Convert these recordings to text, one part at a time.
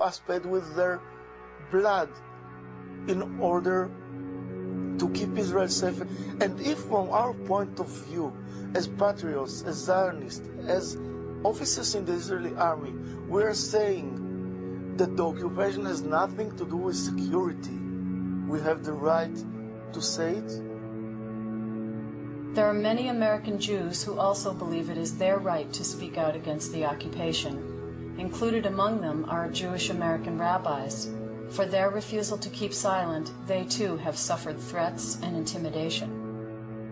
us paid with their blood in order to keep Israel safe. And if from our point of view, as patriots, as Zionists, as officers in the Israeli army, we are saying that the occupation has nothing to do with security, we have the right to say it. There are many American Jews who also believe it is their right to speak out against the occupation. Included among them are Jewish American rabbis. For their refusal to keep silent, they too have suffered threats and intimidation.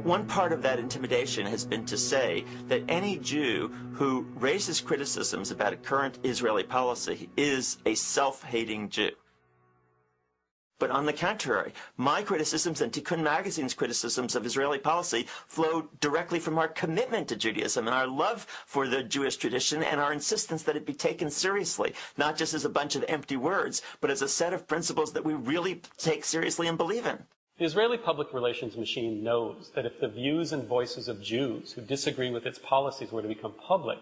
One part of that intimidation has been to say that any Jew who raises criticisms about a current Israeli policy is a self-hating Jew. But on the contrary, my criticisms and Tikkun Magazine's criticisms of Israeli policy flow directly from our commitment to Judaism and our love for the Jewish tradition and our insistence that it be taken seriously, not just as a bunch of empty words, but as a set of principles that we really take seriously and believe in. The Israeli public relations machine knows that if the views and voices of Jews who disagree with its policies were to become public,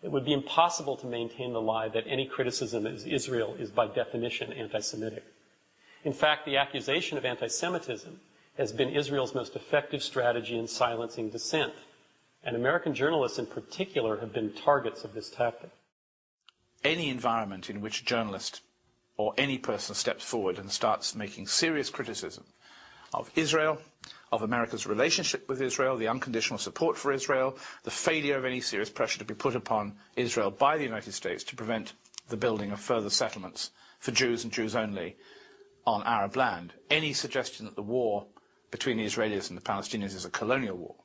it would be impossible to maintain the lie that any criticism of Israel is by definition anti-Semitic. In fact, the accusation of anti-Semitism has been Israel's most effective strategy in silencing dissent, and American journalists in particular have been targets of this tactic. Any environment in which a journalist or any person steps forward and starts making serious criticism of Israel, of America's relationship with Israel, the unconditional support for Israel, the failure of any serious pressure to be put upon Israel by the United States to prevent the building of further settlements for Jews and Jews only on Arab land, any suggestion that the war between the Israelis and the Palestinians is a colonial war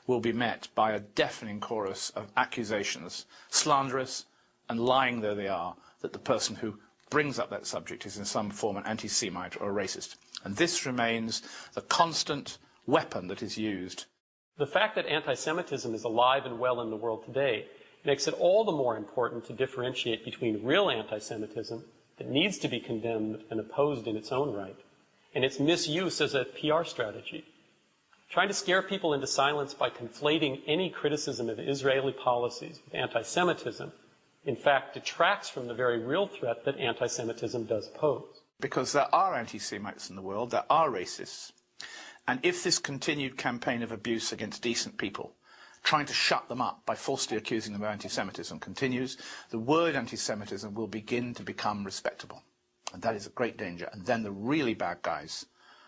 will be met by a deafening chorus of accusations, slanderous and lying though they are, that the person who brings up that subject is in some form an anti-Semite or a racist. And this remains the constant weapon that is used. The fact that anti-Semitism is alive and well in the world today makes it all the more important to differentiate between real anti-Semitism that needs to be condemned and opposed in its own right, and its misuse as a PR strategy. Trying to scare people into silence by conflating any criticism of Israeli policies with anti-Semitism, in fact, detracts from the very real threat that anti-Semitism does pose. Because there are anti-Semites in the world, there are racists, and if this continued campaign of abuse against decent people, trying to shut them up by falsely accusing them of anti-Semitism continues, the word anti-Semitism will begin to become respectable. And that is a great danger. And then the really bad guys,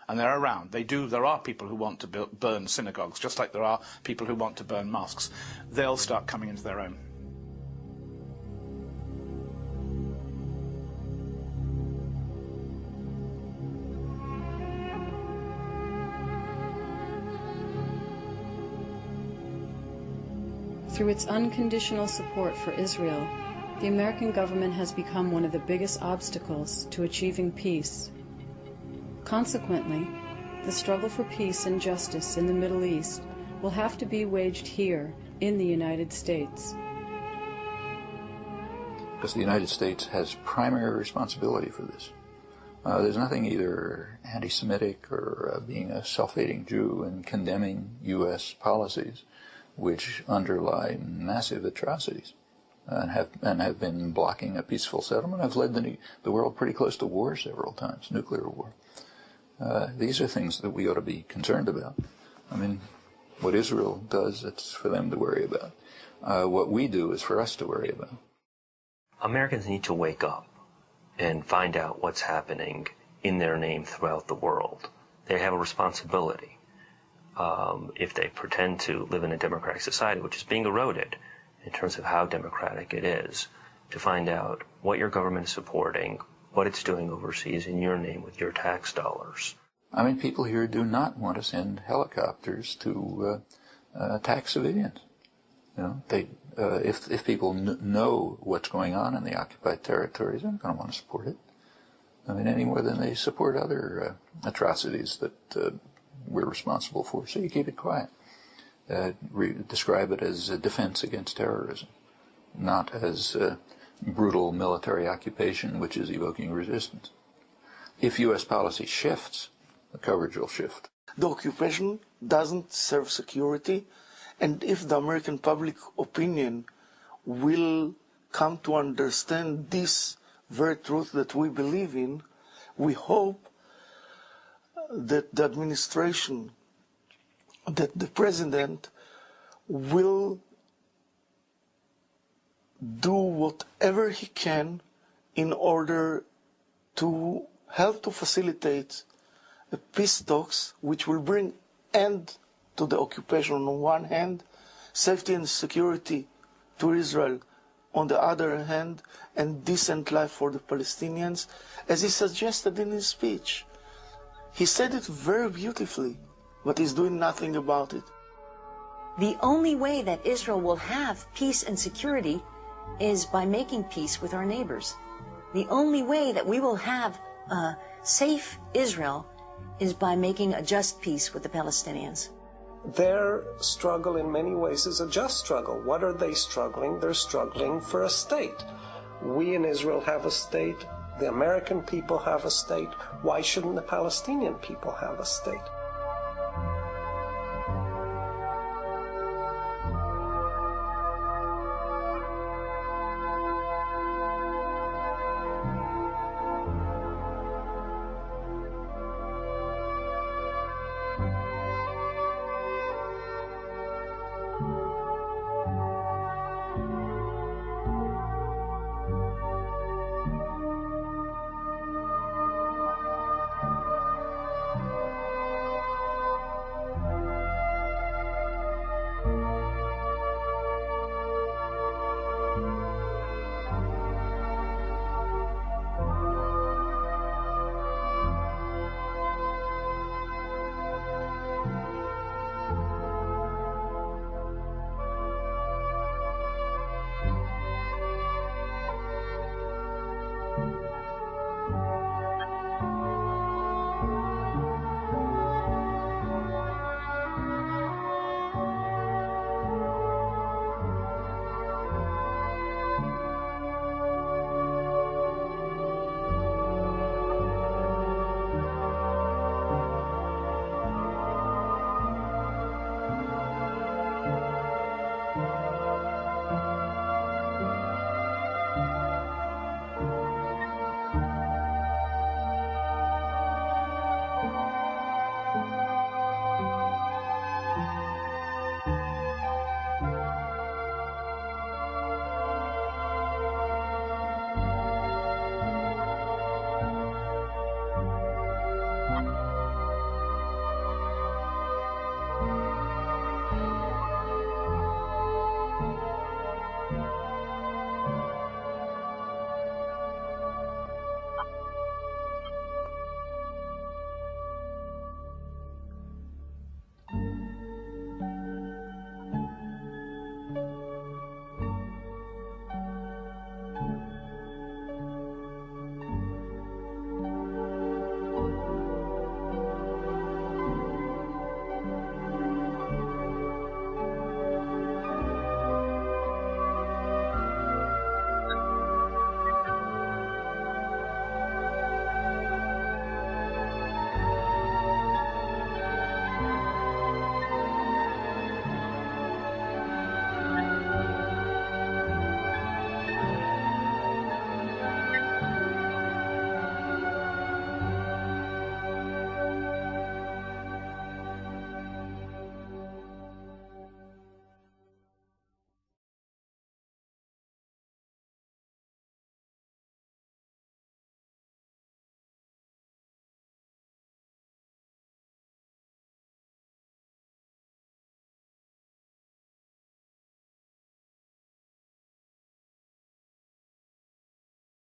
and they're around, there are people who want to burn synagogues, just like there are people who want to burn mosques. They'll start coming into their own. Through its unconditional support for Israel, the American government has become one of the biggest obstacles to achieving peace. Consequently, the struggle for peace and justice in the Middle East will have to be waged here in the United States. Because the United States has primary responsibility for this. There's nothing either anti-Semitic or being a self-hating Jew and condemning U.S. policies which underlie massive atrocities and have been blocking a peaceful settlement, have led the world pretty close to war several times, nuclear war. These are things that we ought to be concerned about. I mean, what Israel does, it's for them to worry about. What we do is for us to worry about. Americans need to wake up and find out what's happening in their name throughout the world. They have a responsibility. If they pretend to live in a democratic society, which is being eroded in terms of how democratic it is, to find out what your government is supporting, what it's doing overseas in your name with your tax dollars. I mean, people here do not want to send helicopters to attack civilians. You know, if people know what's going on in the occupied territories, they're not going to want to support it. I mean, any more than they support other atrocities that we're responsible for. So you keep it quiet. Describe it as a defense against terrorism, not as brutal military occupation which is evoking resistance. If U.S. policy shifts, the coverage will shift. The occupation doesn't serve security, and if the American public opinion will come to understand this very truth that we believe in, we hope that the administration, that the president will do whatever he can in order to help to facilitate the peace talks which will bring end to the occupation on one hand, safety and security to Israel on the other hand, and decent life for the Palestinians, as he suggested in his speech. He said it very beautifully, but he's doing nothing about it. The only way that Israel will have peace and security is by making peace with our neighbors. The only way that we will have a safe Israel is by making a just peace with the Palestinians. Their struggle in many ways is a just struggle. What are they struggling? They're struggling for a state. We in Israel have a state. The American people have a state. Why shouldn't the Palestinian people have a state?